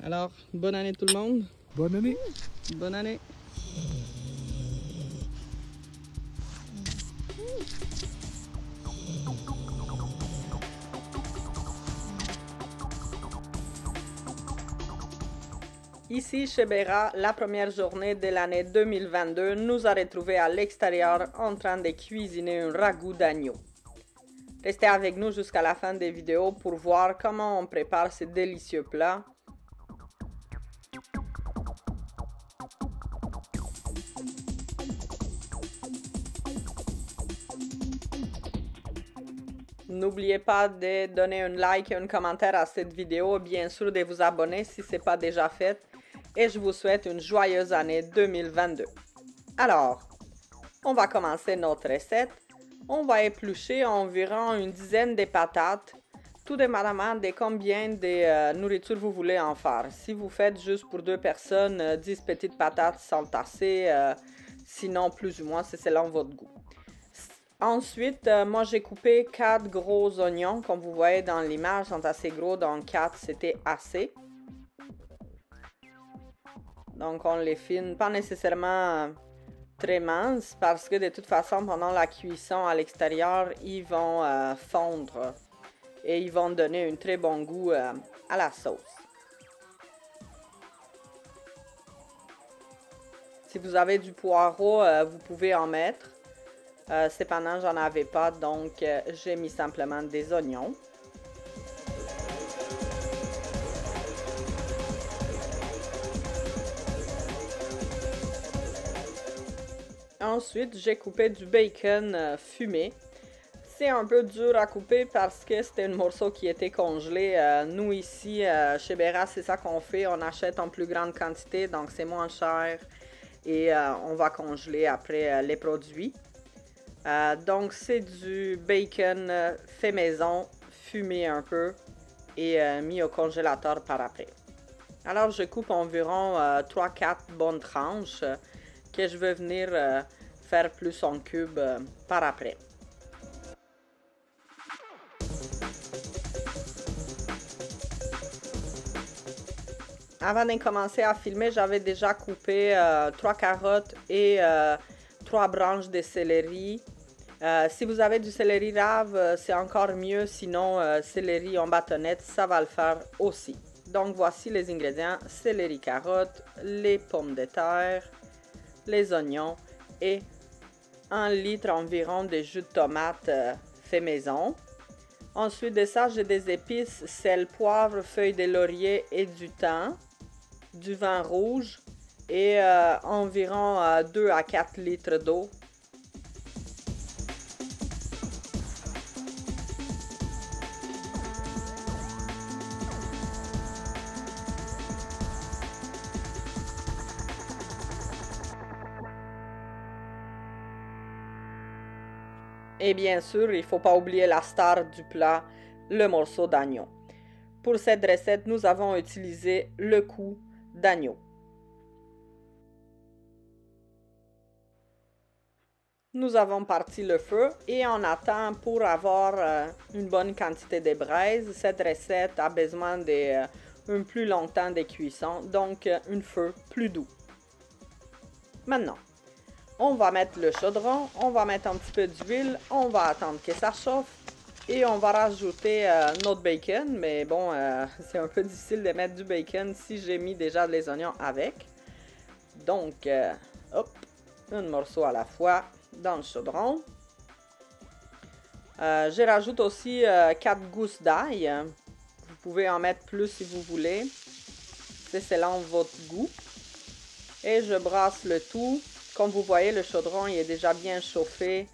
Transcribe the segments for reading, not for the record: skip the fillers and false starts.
Alors, bonne année tout le monde. Bonne année. Bonne année. Ici, chez Béra, la première journée de l'année 2022 nous a retrouvés à l'extérieur en train de cuisiner un ragoût d'agneau. Restez avec nous jusqu'à la fin des vidéos pour voir comment on prépare ce délicieux plat. N'oubliez pas de donner un like et un commentaire à cette vidéo, bien sûr de vous abonner si ce n'est pas déjà fait. Et je vous souhaite une joyeuse année 2022. Alors, on va commencer notre recette. On va éplucher environ une dizaine de patates, tout dépendamment de combien de nourriture vous voulez en faire. Si vous faites juste pour 2 personnes, 10 petites patates sont assez, sinon plus ou moins, c'est selon votre goût. Ensuite, moi j'ai coupé 4 gros oignons, comme vous voyez dans l'image, sont assez gros, donc 4 c'était assez. Donc on les fine, pas nécessairement très minces, parce que de toute façon pendant la cuisson à l'extérieur, ils vont fondre et ils vont donner un très bon goût à la sauce. Si vous avez du poireau, vous pouvez en mettre. Cependant, j'en avais pas, donc j'ai mis simplement des oignons. Ensuite, j'ai coupé du bacon fumé. C'est un peu dur à couper parce que c'était un morceau qui était congelé. Nous ici, chez Béra, c'est ça qu'on fait. On achète en plus grande quantité, donc c'est moins cher. Et on va congeler après les produits. Donc c'est du bacon fait maison, fumé un peu et mis au congélateur par après. Alors je coupe environ 3-4 bonnes tranches que je vais venir faire plus en cubes par après. Avant de commencer à filmer, j'avais déjà coupé 3 carottes et 3 branches de céleri. Si vous avez du céleri rave, c'est encore mieux, sinon céleri en bâtonnette, ça va le faire aussi. Donc voici les ingrédients: céleri, carottes, les pommes de terre, les oignons et 1 litre environ de jus de tomate fait maison. Ensuite de ça, j'ai des épices, sel, poivre, feuilles de laurier et du thym, du vin rouge et environ 2 à 4 litres d'eau. Et bien sûr, il ne faut pas oublier la star du plat, le morceau d'agneau. Pour cette recette, nous avons utilisé le cou d'agneau. Nous avons parti le feu et on attend pour avoir une bonne quantité de braise. Cette recette a besoin d'un plus long temps de cuisson, donc un feu plus doux. Maintenant, on va mettre le chaudron, on va mettre un petit peu d'huile, on va attendre que ça chauffe et on va rajouter notre bacon. Mais bon, c'est un peu difficile de mettre du bacon si j'ai mis déjà les oignons avec. Donc, hop, un morceau à la fois dans le chaudron. Je rajoute aussi 4 gousses d'ail. Vous pouvez en mettre plus si vous voulez. C'est selon votre goût. Et je brasse le tout. Comme vous voyez, le chaudron il est déjà bien chauffé.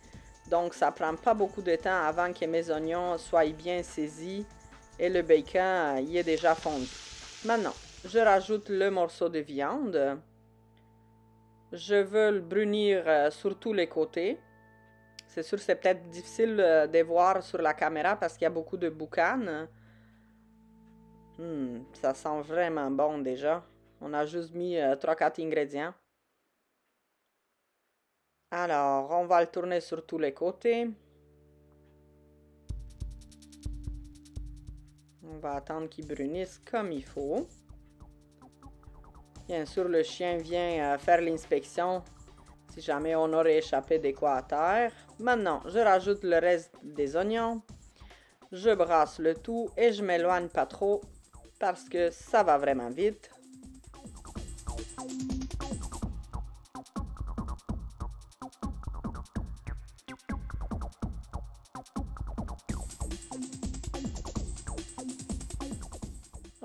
Donc, ça prend pas beaucoup de temps avant que mes oignons soient bien saisis. Et le bacon, il est déjà fondu. Maintenant, je rajoute le morceau de viande. Je veux le brunir sur tous les côtés. C'est sûr, c'est peut-être difficile de voir sur la caméra parce qu'il y a beaucoup de boucan. Ça sent vraiment bon déjà. On a juste mis 3-4 ingrédients. Alors, on va le tourner sur tous les côtés. On va attendre qu'il brunisse comme il faut. Bien sûr, le chien vient faire l'inspection si jamais on aurait échappé des quoi à terre. Maintenant, je rajoute le reste des oignons. Je brasse le tout et je m'éloigne pas trop parce que ça va vraiment vite.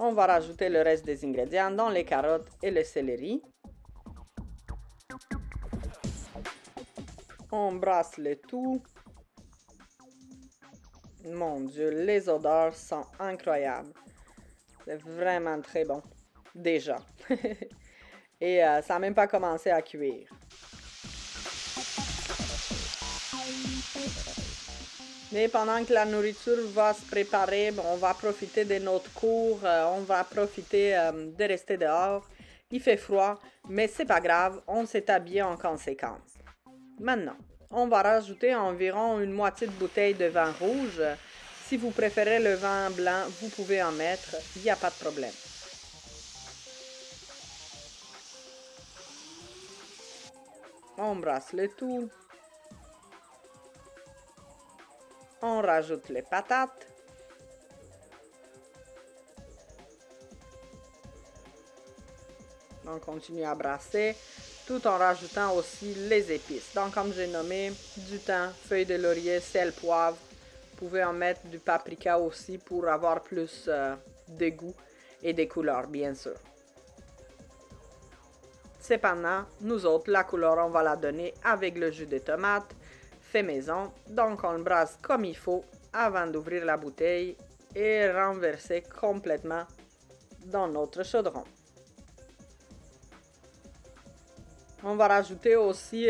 On va rajouter le reste des ingrédients dans les carottes et le céleri. On brasse le tout. Mon Dieu, les odeurs sont incroyables. C'est vraiment très bon. Déjà. Et ça n'a même pas commencé à cuire. Mais pendant que la nourriture va se préparer, on va profiter de notre cours, on va profiter de rester dehors. Il fait froid, mais c'est pas grave, on s'est habillé en conséquence. Maintenant, on va rajouter environ une moitié de bouteille de vin rouge. Si vous préférez le vin blanc, vous pouvez en mettre, il n'y a pas de problème. On brasse le tout. On rajoute les patates. On continue à brasser tout en rajoutant aussi les épices. Donc, comme j'ai nommé, du thym, feuilles de laurier, sel, poivre. Vous pouvez en mettre du paprika aussi pour avoir plus de goût et des couleurs, bien sûr. Cependant, nous autres, la couleur, on va la donner avec le jus de tomate fait maison. Donc, on le brasse comme il faut avant d'ouvrir la bouteille et renverser complètement dans notre chaudron. On va rajouter aussi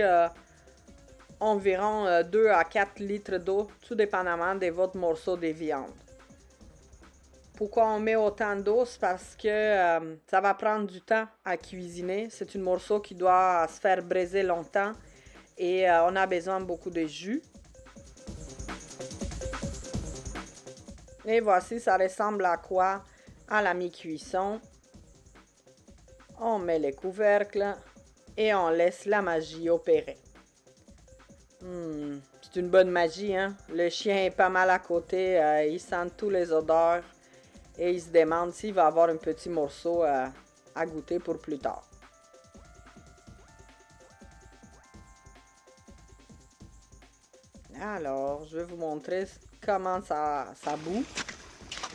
environ 2 à 4 litres d'eau, tout dépendamment de votre morceau de viande. Pourquoi on met autant d'eau? C'est parce que ça va prendre du temps à cuisiner. C'est un morceau qui doit se faire braiser longtemps et on a besoin de beaucoup de jus. Et voici, ça ressemble à quoi? À la mi-cuisson. On met les couvercles et on laisse la magie opérer. C'est une bonne magie, hein? Le chien est pas mal à côté, il sent tous les odeurs et il se demande s'il va avoir un petit morceau à goûter pour plus tard. Alors, je vais vous montrer comment ça bout.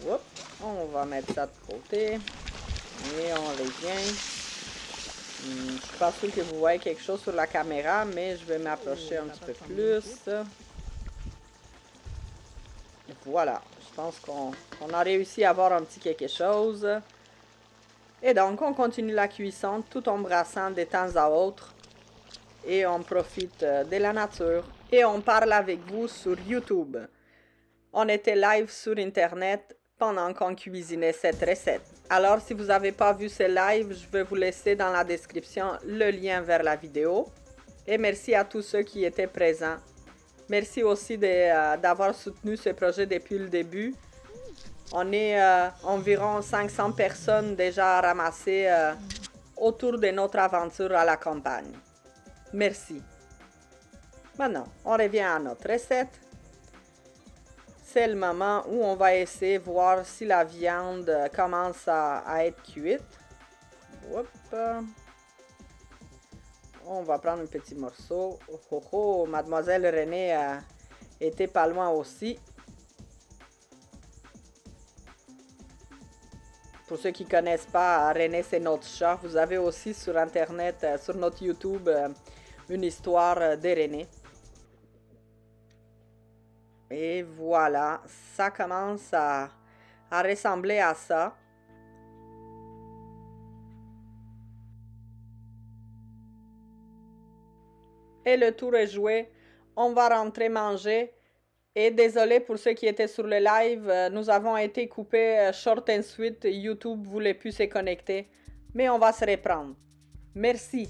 Oups, on va mettre ça de côté et on revient. Je ne suis pas sûre que vous voyez quelque chose sur la caméra, mais je vais m'approcher un petit peu plus. Voilà, je pense qu'on a réussi à avoir un petit quelque chose. Et donc, on continue la cuisson tout en brassant de temps à autre. Et on profite de la nature. Et on parle avec vous sur YouTube. On était live sur Internet pendant qu'on cuisinait cette recette. Alors, si vous n'avez pas vu ce live, je vais vous laisser dans la description le lien vers la vidéo. Et merci à tous ceux qui étaient présents. Merci aussi d'avoir soutenu ce projet depuis le début. On est environ 500 personnes déjà ramassées autour de notre aventure à la campagne. Merci. Maintenant, on revient à notre recette. C'est le moment où on va essayer de voir si la viande commence à être cuite. Hop. On va prendre un petit morceau. Oh, oh, oh, Mademoiselle Renée était pas loin aussi. Pour ceux qui ne connaissent pas, Renée, c'est notre chat. Vous avez aussi sur Internet, sur notre YouTube, une histoire de Renée. Et voilà, ça commence à ressembler à ça. Et le tour est joué. On va rentrer manger. Et désolé pour ceux qui étaient sur le live, nous avons été coupés short and sweet. YouTube ne voulait plus se connecter. Mais on va se reprendre. Merci.